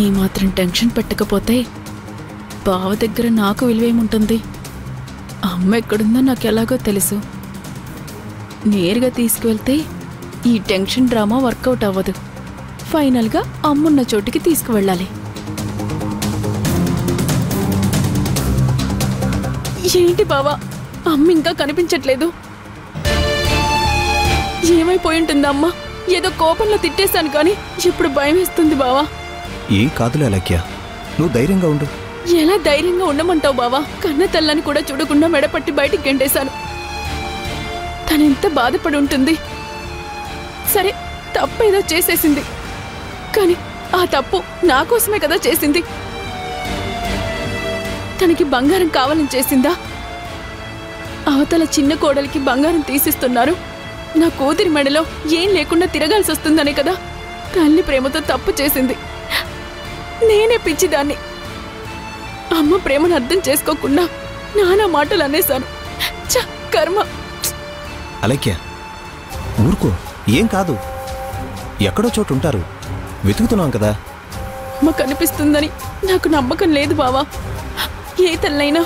ఈ మాత్రం టెన్షన్ పెట్టకపోతే బావ దగ్గర నాకు విలువేముంటుంది? అమ్మ ఎక్కడుందో నాకు ఎలాగో తెలుసు. నేరుగా తీసుకువెళ్తే ఈ టెన్షన్ డ్రామా వర్కౌట్ అవ్వదు. ఫైనల్గా అమ్మున్న చోటికి తీసుకువెళ్ళాలి. ఏంటి బావా, అమ్మ ఇంకా కనిపించట్లేదు? ఏమైపోయి ఉంటుంది అమ్మ? ఏదో కోపంలో తిట్టేశాను కానీ ఇప్పుడు భయం వేస్తుంది బావా. ఏం కాదులే అలక్య, నువ్వు ధైర్యంగా ఉండు. ఎలా ధైర్యంగా ఉండమంటావు బావా? కన్న తల్లని కూడా చూడకుండా మెడపట్టి బయటికి గెంటేశాను. తనెంత బాధపడి ఉంటుంది. సరే, తప్పేదో చేసేసింది, కానీ ఆ తప్పు నా కోసమే కదా చేసింది. తనకి బంగారం కావాలని చేసిందా? అవతల చిన్న కోడలికి బంగారం తీసిస్తున్నారు, నా కూతురి మెడలో ఏం లేకుండా తిరగాల్సి వస్తుందనే కదా తల్లి ప్రేమతో తప్పు చేసింది. నేనే పిచ్చిదాన్ని. అమ్మ ప్రేమను అర్థం చేసుకోకుండా నానా మాటలు అనేశాను. కర్మ. అలక్య, ఊరుకో, ఏం కాదు. ఎక్కడో చోటు ఉంటారు, వెతుకుతున్నాం కదా. అమ్మ కనిపిస్తుందని నాకు నమ్మకం లేదు బావా. ఏ తల్లైనా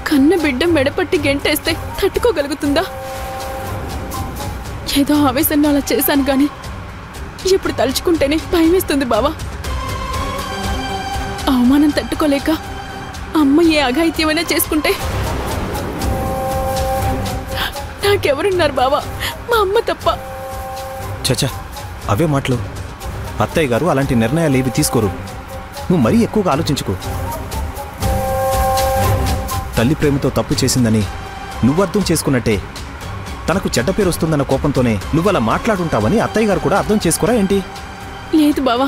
కన్న బిడ్డ మెడపట్టి గెంటేస్తే తట్టుకోగలుగుతుందా? ఏదో ఆవేశంలో అలా చేశాను గాని ఇప్పుడు తలుచుకుంటేనే భయమేస్తుంది బావా. అవమానం తట్టుకోలేక అమ్మ ఏ అఘాయిత్యమైనా చేసుకుంటే నాకెవరున్నారు బావా? మా అమ్మ తప్ప. చచ్చా, అవే మాటలు. అత్తయ్య గారు అలాంటి నిర్ణయాలు ఏవి తీసుకోరు. నువ్వు మరీ ఎక్కువగా ఆలోచించుకో. తల్లి ప్రేమతో తప్పు చేసిందని నువ్వు అర్థం చేసుకున్నట్టే తనకు చెడ్డ పేరు వస్తుందన్న కోపంతోనే నువ్వు అలా మాట్లాడుంటావని అత్తయ్య గారు కూడా అర్థం చేసుకోరా ఏంటి? లేదు బావా,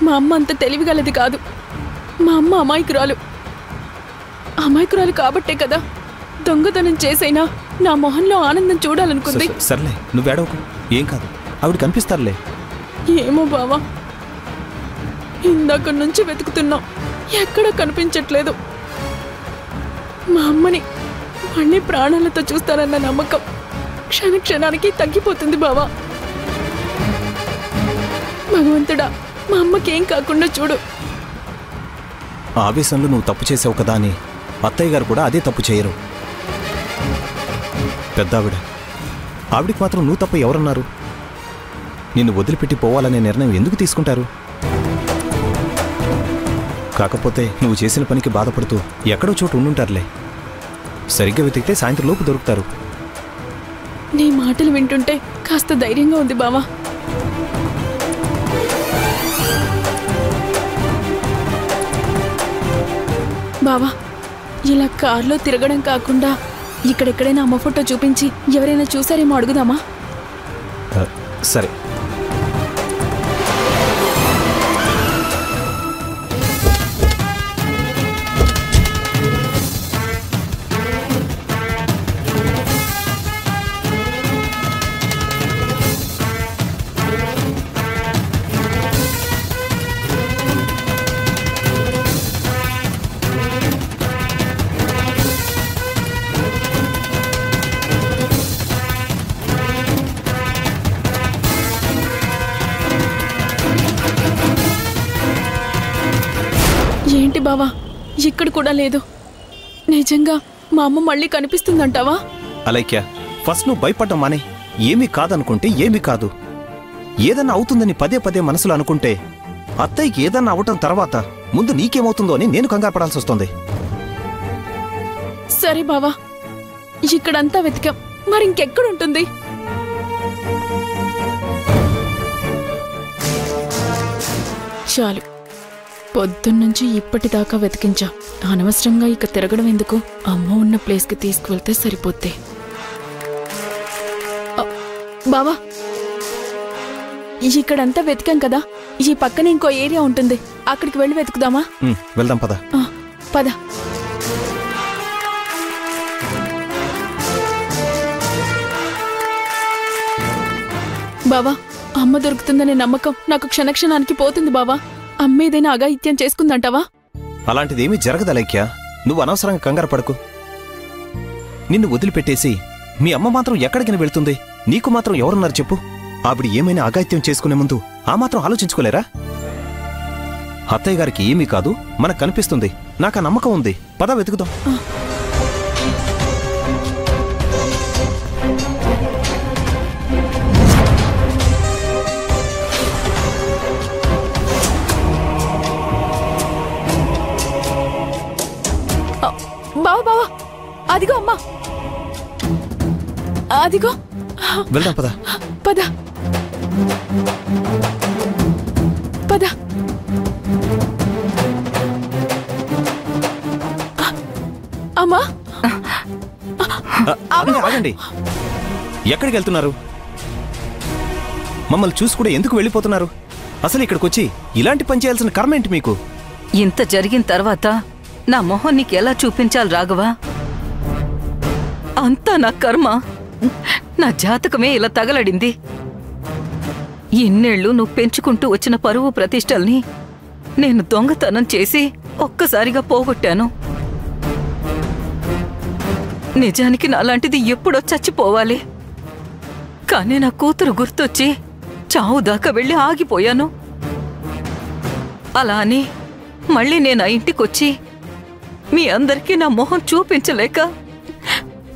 మా అమ్మ అంత తెలివిగలది కాదు. మా అమ్మ అమాయకురాలు. అమాయకురాలు కాబట్టే కదా దొంగతనం చేసైనా నా మొహంలో ఆనందం చూడాలనుకుంది. సర్లే, నువ్వేడవకు, ఏం కాదు, ఆవిడ కనిపిస్తారులే. ఏమో బావా, ఇందాక నుంచి వెతుకుతున్నాం, ఎక్కడా కనిపించట్లేదు. మా అమ్మని మళ్ళీ ప్రాణాలతో చూస్తానన్న నమ్మకం క్షణ క్షణానికి తగ్గిపోతుంది బావా. భగవంతుడా, మా అమ్మకేం కాకుండా చూడు. ఆవేశంలో నువ్వు తప్పు చేసావు కదా అని అత్తయ్య గారు కూడా అదే తప్పు చేయరు. పెద్దావిడ, ఆవిడికి మాత్రం నువ్వు తప్ప ఎవరన్నారు? నిన్ను వదిలిపెట్టి పోవాలనే నిర్ణయం ఎందుకు తీసుకుంటారు? కాకపోతే నువ్వు చేసిన పనికి బాధపడుతూ ఎక్కడో చోటు ఉండుంటారులే. సరిగ్గా వెతికితే సాయంత్రం లోపు దొరుకుతారు. నీ మాటలు వింటుంటే కాస్త ధైర్యంగా ఉంది బావా. బావా, ఇలా కార్లో తిరగడం కాకుండా ఇక్కడెక్కడైనా అమ్మ ఫోటో చూపించి ఎవరైనా చూసారేమో అడుగుదామా? సరే. ఏంటి బావా, ఇక్కడ కూడా లేదు. నిజంగా మా అమ్మ మళ్ళీ కనిపిస్తుందంటావా? అలైక్య, ఫస్ట్ నువ్వు భయపడ్డం మానే. ఏమీ కాదనుకుంటే ఏమీ కాదు. ఏదన్నా అవుతుందని పదే పదే మనసులో అనుకుంటే అత్తయ్యకి ఏదన్నా అవటం తర్వాత ముందు నీకేమవుతుందో అని నేను కంగారు పడాల్సి వస్తుంది. సరే బావా, ఇక్కడంతా వెతికాం, మరి ఇంకెక్కడుంటుంది? చాలు, పొద్దున్నుంచి ఇప్పటిదాకా వెతికించా. అనవసరంగా ఇక తిరగడం ఎందుకు? అమ్మ ఉన్న ప్లేస్కి తీసుకువెళ్తే సరిపోద్ది. బావా, ఇక్కడంతా వెతికాం కదా, ఈ పక్కన ఇంకో ఏరియా ఉంటుంది, అక్కడికి వెళ్ళి వెతుకుదామా? వెళ్దాం, పద. పద. బావా, అమ్మ దొరుకుతుందనే నమ్మకం నాకు క్షణక్షణానికి పోతుంది బావా. అమ్మ ఏదైనా అఘాయిత్యం చేసుకుందంటావా? అలాంటిదేమీ జరగదు అలైక్య, నువ్వు అనవసరంగా కంగారు పడకు. నిన్ను వదిలిపెట్టేసి మీ అమ్మ మాత్రం ఎక్కడికి వెళ్తుంది? నీకు మాత్రం ఎవరున్నారు చెప్పు? ఆవిడ ఏమైనా అఘాయిత్యం చేసుకునే ముందు ఆ మాత్రం ఆలోచించుకోలేరా? అత్తయ్య గారికి ఏమీ కాదు, మనకు కనిపిస్తుంది. నాకు ఆ నమ్మకం ఉంది. పద వెతుకుదాం. బావా బావా, అదిగో అమ్మా, అదిగో. వెళ్దాం పద. పద పద. అమ్మా, ఆగండి. ఎక్కడికి వెళ్తున్నారు? మమ్మల్ని చూసి కూడా ఎందుకు వెళ్ళిపోతున్నారు? అసలు ఇక్కడికొచ్చి ఇలాంటి పని చేయాల్సిన కర్మ ఏంటి మీకు? ఇంత జరిగిన తర్వాత నా మొహం నీకెలా చూపించాలి రాఘవా? అంతా నా కర్మ. నా జాతకమే ఇలా తగలడింది. ఇన్నేళ్లు నువ్వు పెంచుకుంటూ వచ్చిన పరువు ప్రతిష్టల్ని నేను దొంగతనం చేసి ఒక్కసారిగా పోగొట్టాను. నిజానికి నాలాంటిది ఎప్పుడో చచ్చిపోవాలి. కానీ నా కూతురు గుర్తొచ్చి చావు దాకా వెళ్ళి ఆగిపోయాను. అలా అని మళ్ళీ నేను ఆ ఇంటికొచ్చి మీ అందరికీ నా మొహం చూపించలేక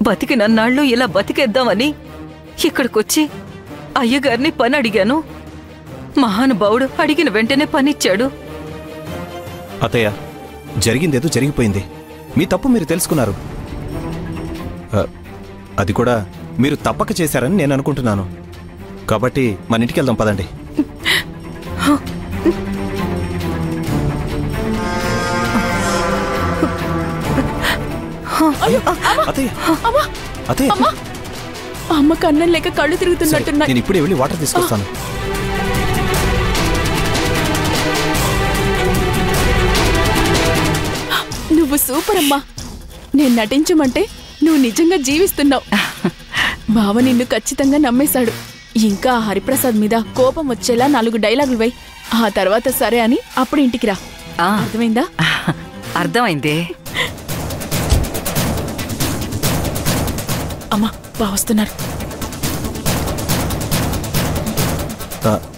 బతికినన్నాళ్ళు ఇలా బతికేద్దామని ఇక్కడికొచ్చి అయ్యగారిని పని అడిగాను. మహానుభావుడు అడిగిన వెంటనే పనిచ్చాడు. అత్తయ్య, జరిగిందేదో జరిగిపోయింది. మీ తప్పు మీరు తెలుసుకున్నారు. అది కూడా మీరు తప్పక చేశారని నేను అనుకుంటున్నాను. కాబట్టి మన ఇంటికి వెళ్దాం పదండి. అమ్మ కన్నం లేక కళ్ళు తిరుగుతున్నట్టున్నా. నేను ఇప్పుడే వెళ్ళి వాటర్ తీసుకొస్తాను. నువ్వు సూపర్ అమ్మా. నేను నటించమంటే నువ్వు నిజంగా జీవిస్తున్నావు. బావ నిన్ను ఖచ్చితంగా నమ్మేశాడు. ఇంకా హరిప్రసాద్ మీద కోపం వచ్చేలా 4 డైలాగులు వై. ఆ తర్వాత సరే అని అప్పుడు ఇంటికి రా. అర్థమైందా? అర్థమైందే. అమ్మా, బావ వస్తున్నారు.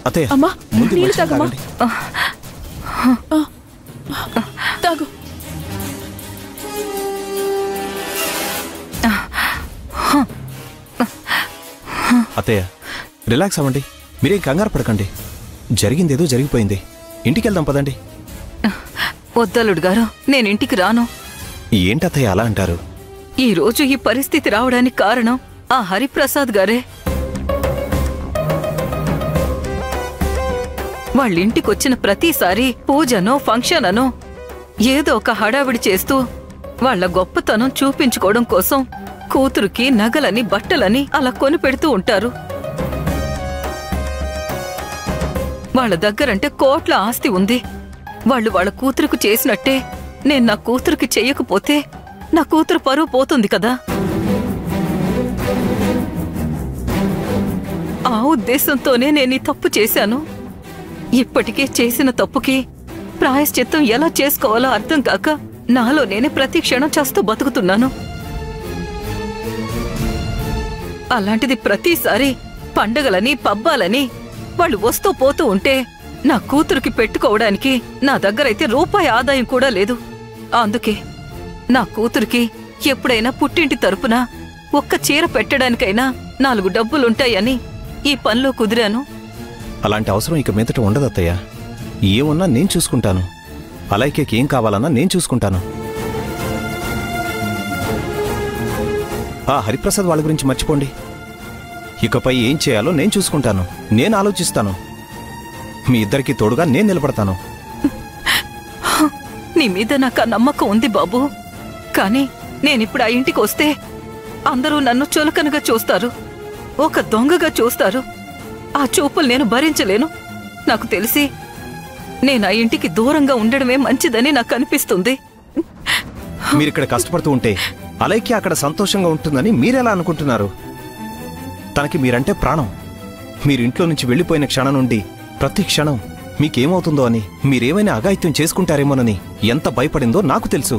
అత్తయ్య, అమ్మా, నీళ్ళు తాగమ్మా. తాగు. అత్తయ్య, రిలాక్స్ అవ్వండి. మీరేం కంగారు పడకండి. జరిగిందేదో జరిగిపోయింది. ఇంటికి వెళ్దాం పదండి. వద్దలుడు గారు, నేను ఇంటికి రాను. ఏంటత్తయ్య అలా అంటారు? ఈ రోజు ఈ పరిస్థితి రావడానికి కారణం ఆ హరిప్రసాద్ గారే. వాళ్ళింటికొచ్చిన ప్రతిసారి పూజనో ఫంక్షన్ అనో ఏదో ఒక హడావిడి చేస్తూ వాళ్ల గొప్పతనం చూపించుకోవడం కోసం కూతురుకి నగలని బట్టలని అలా కొనిపెడుతూ ఉంటారు. వాళ్ళ దగ్గరంటే కోట్ల ఆస్తి ఉంది. వాళ్ళు వాళ్ళ కూతురుకు చేసినట్టే నేను నా కూతురుకి చెయ్యకపోతే నా కూతురు పరువు పోతుంది కదా. ఆ ఉద్దేశంతోనే నేను ఈ తప్పు చేశాను. ఇప్పటికే చేసిన తప్పుకి ప్రాయశ్చిత్తం ఎలా చేసుకోవాలో అర్థం కాక నాలో నేనే ప్రతి క్షణం చస్తూ బతుకుతున్నాను. అలాంటిది ప్రతిసారి పండగలని పబ్బాలని వాళ్ళు వస్తూ పోతూ ఉంటే నా కూతురికి పెట్టుకోవడానికి నా దగ్గరైతే రూపాయి ఆదాయం కూడా లేదు. అందుకే నా కూతురికి ఎప్పుడైనా పుట్టింటి తరపున ఒక్క చీర పెట్టడానికైనా 4 డబ్బులుంటాయని ఈ పనిలో కుదిరాను. అలాంటి అవసరం ఇక మీదట ఉండదు అత్తయ్య. ఏమున్నా నేను చూసుకుంటాను. అలాగే ఏం కావాలన్నా నేను చూసుకుంటాను. ఆ హరిప్రసాద్ వాళ్ళ గురించి మర్చిపోండి. ఇకపై ఏం చేయాలో నేను చూసుకుంటాను. నేను ఆలోచిస్తాను. మీ ఇద్దరికీ తోడుగా నేను నిలబడతాను. నీ మీద నాకు ఆ నమ్మకం ఉంది బాబు. కానీ నేనిప్పుడు ఆ ఇంటికి వస్తే అందరూ నన్ను చులకనగా చూస్తారు, ఒక దొంగగా చూస్తారు. ఆ చూపులు నేను భరించలేను. నాకు తెలిసి నేను ఆ ఇంటికి దూరంగా ఉండడమే మంచిదని నాకు అనిపిస్తుంది. మీరిక్కడ కష్టపడుతూ ఉంటే అలైక్య అక్కడ సంతోషంగా ఉంటుందని మీరెలా అనుకుంటున్నారు? తనకి మీరంటే ప్రాణం. మీరింట్లో నుంచి వెళ్ళిపోయిన క్షణం నుండి ప్రతి క్షణం మీకేమవుతుందో అని, మీరేమైనా అఘాయిత్యం చేసుకుంటారేమోనని ఎంత భయపడిందో నాకు తెలుసు.